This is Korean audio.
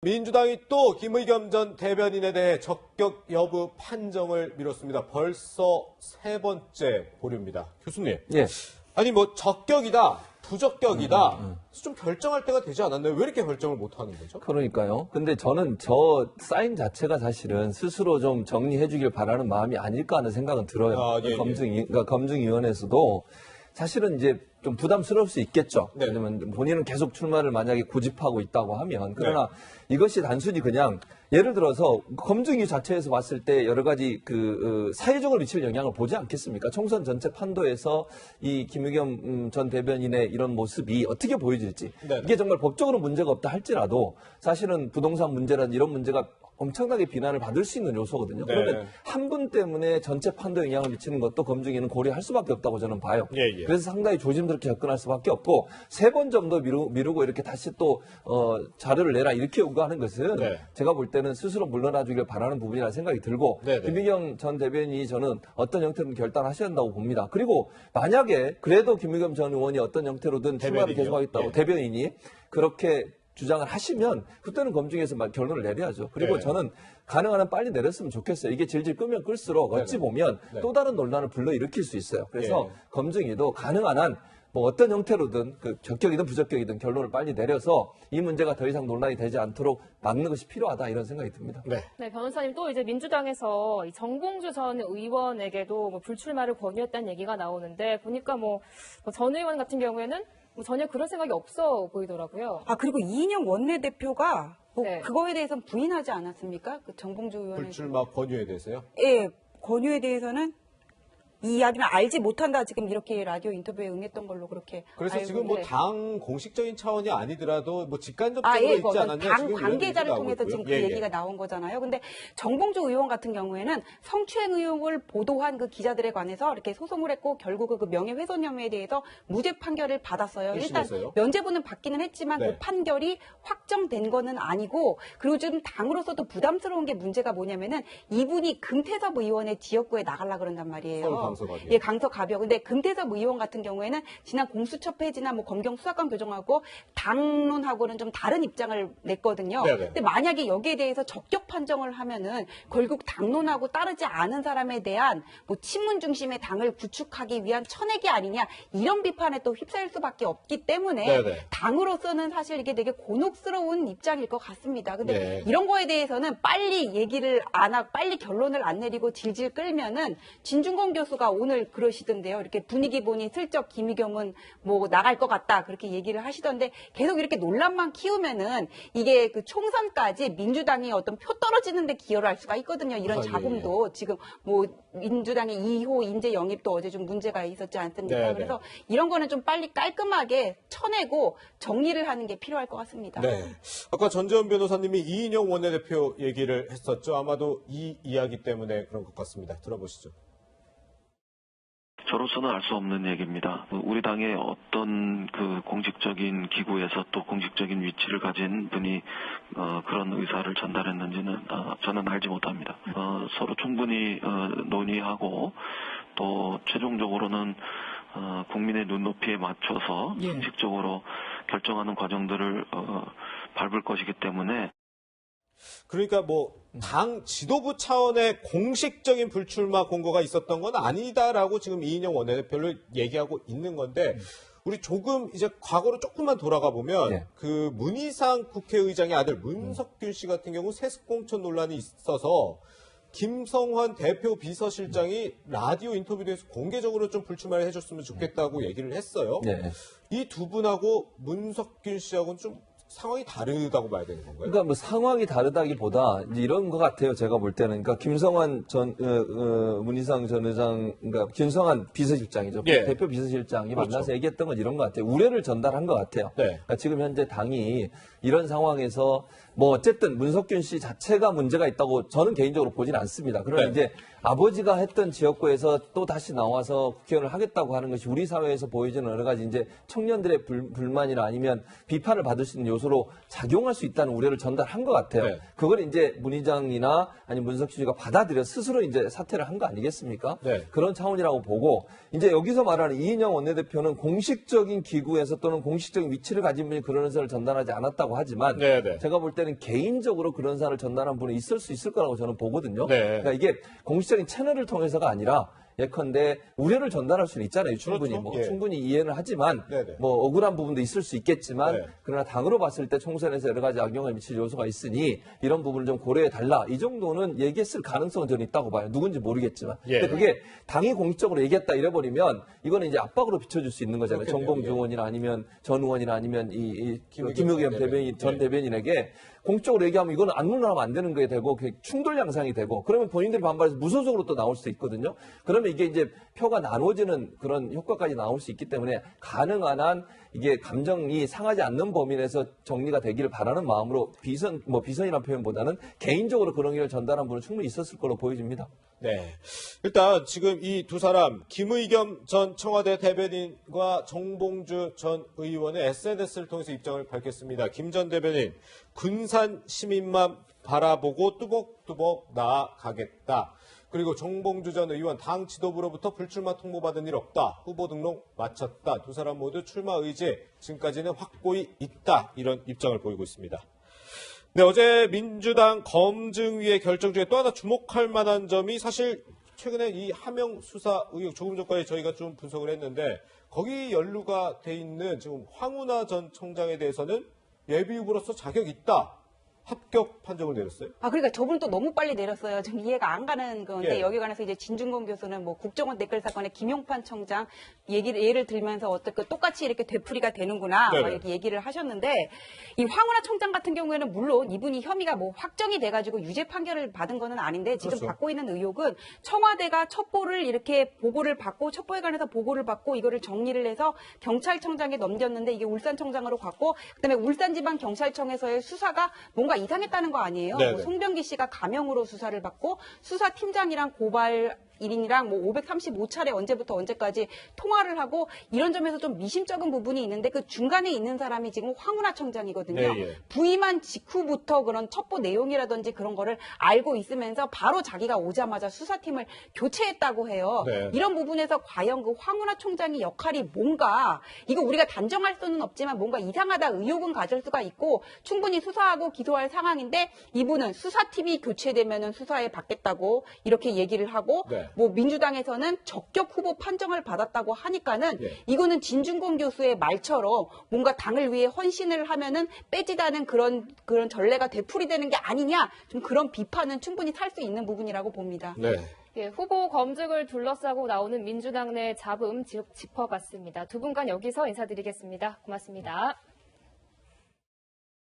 민주당이 또 김의겸 전 대변인에 대해 적격 여부 판정을 미뤘습니다. 벌써 세 번째 보류입니다. 교수님. 예. 아니 뭐 적격이다, 부적격이다. 좀 결정할 때가 되지 않았나요? 왜 이렇게 결정을 못 하는 거죠? 그러니까요. 근데 저는 저 사인 자체가 사실은 스스로 좀 정리해 주길 바라는 마음이 아닐까 하는 생각은 들어요. 예. 그러니까 검증위원회에서도 사실은 이제 좀 부담스러울 수 있겠죠. 네. 왜냐면 본인은 계속 출마를 만약에 고집하고 있다고 하면. 그러나 이것이 단순히 그냥 예를 들어서 검증위 자체에서 봤을 때 여러 가지 사회적으로 미칠 영향을 보지 않겠습니까? 총선 전체 판도에서 이 김의겸 전 대변인의 이런 모습이 어떻게 보여질지. 네. 이게 정말 법적으로 문제가 없다 할지라도 사실은 부동산 문제라든 이런 문제가 엄청나게 비난을 받을 수 있는 요소거든요. 네. 그러면 한 분 때문에 전체 판도에 영향을 미치는 것도 검증위는 고려할 수밖에 없다고 저는 봐요. 예. 그래서 상당히 조심스럽게 접근할 수밖에 없고 세 번 정도 미루고 이렇게 다시 또 자료를 내라 이렇게 요구하는 것은 제가 볼 때는 스스로 물러나주길 바라는 부분이라는 생각이 들고 김의겸 전 대변인이 저는 어떤 형태로든 결단하셔야 한다고 봅니다. 그리고 만약에 그래도 김의겸 전 의원이 어떤 형태로든 출마를 계속하겠다고 대변인이 그렇게 주장을 하시면 그때는 검증에서 결론을 내려야죠. 그리고 저는 가능한 한 빨리 내렸으면 좋겠어요. 이게 질질 끄면 끌수록 어찌 보면 또 다른 논란을 불러일으킬 수 있어요. 그래서 검증위도 가능한 한 뭐 어떤 형태로든 적격이든 부적격이든 결론을 빨리 내려서 이 문제가 더 이상 논란이 되지 않도록 막는 것이 필요하다 이런 생각이 듭니다. 네, 변호사님 또 이제 민주당에서 이 정봉주 전 의원에게도 뭐 불출마를 권유했다는 얘기가 나오는데 보니까 전 의원 같은 경우에는 전혀 그런 생각이 없어 보이더라고요. 그리고 이인영 원내대표가 그거에 대해서는 부인하지 않았습니까? 그 정봉주 의원의 불출마 권유에 대해서요? 예, 권유에 대해서는 이 이야기는 알지 못한다 지금 이렇게 라디오 인터뷰에 응했던 걸로 그렇게 그래서 알고 지금 있는데. 당 공식적인 차원이 아니더라도 뭐 직간접적으로 있지 않았냐 당 지금 이런 관계자를 얘기가 통해서 나오고 지금 그 있고요. 얘기가 나온 거잖아요. 근데 정봉주 의원 같은 경우에는 성추행 의혹을 보도한 그 기자들에 관해서 이렇게 소송을 했고 결국 그 명예훼손 혐의에 대해서 무죄 판결을 받았어요. 일단 면죄부는 받기는 했지만 그 판결이 확정된 거는 아니고 그리고 좀 당으로서도 부담스러운 게 문제가 뭐냐면은 이분이 금태섭 의원의 지역구에 나가려 그런단 말이에요. 서울 강서갑이요. 예, 강서갑이요. 근데 금태섭 의원 같은 경우에는 지난 공수처 폐지나 뭐 검경 수사권 교정하고 당론하고는 좀 다른 입장을 냈거든요. 근데 만약에 여기에 대해서 적격 판정을 하면은 결국 당론하고 따르지 않은 사람에 대한 뭐 친문 중심의 당을 구축하기 위한 천액이 아니냐 이런 비판에 또 휩싸일 수밖에 없기 때문에 당으로서는 사실 이게 되게 곤혹스러운 입장일 것 같습니다. 근데 이런 거에 대해서는 빨리 얘기를 안 하고 빨리 결론을 안 내리고 질질 끌면은 진중권 교수가 오늘 그러시던데요. 이렇게 분위기 보니 슬쩍 김의겸은 뭐 나갈 것 같다 그렇게 얘기를 하시던데 계속 이렇게 논란만 키우면은 이게 그 총선까지 민주당이 어떤 표 떨어지는데 기여를 할 수가 있거든요. 이런 잡음도 지금 뭐 민주당의 2호 인재 영입도 어제 좀 문제가 있었지 않습니까? 그래서 이런 거는 좀 빨리 깔끔하게 쳐내고 정리를 하는 게 필요할 것 같습니다. 아까 전재원 변호사님이 이인영 원내대표 얘기를 했었죠. 아마도 이 이야기 때문에 그런 것 같습니다. 들어보시죠. 저로서는 알 수 없는 얘기입니다. 우리 당의 어떤 그 공식적인 기구에서 또 공식적인 위치를 가진 분이 그런 의사를 전달했는지는 저는 알지 못합니다. 서로 충분히 논의하고 또 최종적으로는 국민의 눈높이에 맞춰서 상식적으로 결정하는 과정들을 밟을 것이기 때문에 그러니까 뭐 당 지도부 차원의 공식적인 불출마 공고가 있었던 건 아니다라고 지금 이인영 원내대표를 얘기하고 있는 건데 우리 조금 이제 과거로 조금만 돌아가 보면 그 문희상 국회의장의 아들 문석균 씨 같은 경우 세습공천 논란이 있어서 김성환 대표 비서실장이 라디오 인터뷰에서 공개적으로 좀 불출마를 해줬으면 좋겠다고 얘기를 했어요. 이 두 분하고 문석균 씨하고는 좀 상황이 다르다고 봐야 되는 건가요? 그러니까 뭐 상황이 다르다기보다 이제 이런 것 같아요. 제가 볼 때는 그러니까 김성환 전 문희상 전 의장 그러니까 김성환 비서실장이죠. 대표 비서실장이 만나서 얘기했던 건 이런 것 같아요. 우려를 전달한 것 같아요. 그러니까 지금 현재 당이 이런 상황에서 뭐 어쨌든 문석균 씨 자체가 문제가 있다고 저는 개인적으로 보진 않습니다. 그러나 이제 아버지가 했던 지역구에서 또 다시 나와서 국회의원을 하겠다고 하는 것이 우리 사회에서 보여지는 여러 가지 이제 청년들의 불만이나 아니면 비판을 받을 수 있는 요소로 작용할 수 있다는 우려를 전달한 것 같아요. 그걸 이제 문 의장이나 아니면 문석균 씨가 받아들여 스스로 이제 사퇴를 한 거 아니겠습니까? 그런 차원이라고 보고 이제 여기서 말하는 이인영 원내대표는 공식적인 기구에서 또는 공식적인 위치를 가진 분이 그런 의사를 전달하지 않았다고 하지만 제가 볼 때는 때는 개인적으로 그런 사안을 전달한 분이 있을 수 있을 거라고 저는 보거든요. 네. 그러니까 이게 공식적인 채널을 통해서가 아니라 예컨대 우려를 전달할 수는 있잖아요. 충분히 그렇죠. 뭐 예. 충분히 이해는 하지만 네네. 뭐 억울한 부분도 있을 수 있겠지만 네. 그러나 당으로 봤을 때 총선에서 여러 가지 악영향을 미칠 요소가 있으니 이런 부분을 좀 고려해 달라. 이 정도는 얘기했을 가능성은 저는 있다고 봐요. 누군지 모르겠지만. 예. 근데 그게 당이 공식적으로 얘기했다 이래버리면 이거는 이제 압박으로 비춰줄 수 있는 거잖아요. 그렇겠네요. 정봉주 예. 의원이나 아니면 전 의원이나 아니면 김의겸 김의겸 전 예. 대변인에게 공적으로 얘기하면 이거는 안 물러나면 안 되는 게 되고 충돌 양상이 되고 그러면 본인들이 반발해서 무소속으로 또 나올 수 있거든요. 그러면 이게 이제 표가 나눠지는 그런 효과까지 나올 수 있기 때문에 가능한 한 이게 감정이 상하지 않는 범위 내에서 정리가 되기를 바라는 마음으로 비선이라는 표현보다는 개인적으로 그런 걸 전달한 분은 충분히 있었을 걸로 보여집니다. 네. 일단 지금 이 두 사람 김의겸 전 청와대 대변인과 정봉주 전 의원의 SNS를 통해서 입장을 밝혔습니다. 김 전 대변인 군산 시민만 바라보고 뚜벅뚜벅 나아가겠다. 그리고 정봉주 전 의원 당 지도부로부터 불출마 통보받은 일 없다. 후보 등록 마쳤다. 두 사람 모두 출마 의지 지금까지는 확고히 있다. 이런 입장을 보이고 있습니다. 네, 어제 민주당 검증위의 결정 중에 또 하나 주목할 만한 점이 사실 최근에 이 하명 수사 의혹 조금 전까지 저희가 좀 분석을 했는데 거기 연루가 돼 있는 지금 황운하 전 청장에 대해서는 예비 후보로서 자격이 있다. 합격 판정을 내렸어요. 그러니까 저분은 또 너무 빨리 내렸어요. 좀 이해가 안 가는 건데 예. 여기 관해서 이제 진중권 교수는 뭐 국정원 댓글 사건의 김용판 청장 예를 들면서 어떻게 똑같이 이렇게 되풀이가 되는구나 네네. 막 이렇게 얘기를 하셨는데 이 황운하 청장 같은 경우에는 물론 이분이 혐의가 뭐 확정이 돼가지고 유죄 판결을 받은 거는 아닌데 지금 그렇죠. 받고 있는 의혹은 청와대가 첩보를 이렇게 보고를 받고 첩보에 관해서 보고를 받고 이거를 정리를 해서 경찰청장에 넘겼는데 이게 울산청장으로 갔고 그다음에 울산지방경찰청에서의 수사가 뭔가 이상했다는 거 아니에요? 네네. 뭐 송병기 씨가 가명으로 수사를 받고 수사팀장이랑 고발 1인이랑 뭐 535차례 언제부터 언제까지 통화를 하고 이런 점에서 좀 미심쩍은 부분이 있는데 그 중간에 있는 사람이 지금 황운하 청장이거든요. 네, 예. 부임한 직후부터 그런 첩보 내용이라든지 그런 거를 알고 있으면서 바로 자기가 오자마자 수사팀을 교체했다고 해요. 네. 이런 부분에서 과연 그 황운하 총장의 역할이 뭔가 이거 우리가 단정할 수는 없지만 뭔가 이상하다 의혹은 가질 수가 있고 충분히 수사하고 기소할 상황인데 이분은 수사팀이 교체되면은 수사에 받겠다고 이렇게 얘기를 하고 네. 뭐 민주당에서는 적격 후보 판정을 받았다고 하니까는 예. 이거는 진중권 교수의 말처럼 뭔가 당을 위해 헌신을 하면은 빼지다는 그런 전례가 되풀이되는 게 아니냐 좀 그런 비판은 충분히 살 수 있는 부분이라고 봅니다. 네. 예, 후보 검증을 둘러싸고 나오는 민주당 내 잡음 짚어봤습니다. 두 분간 여기서 인사드리겠습니다. 고맙습니다.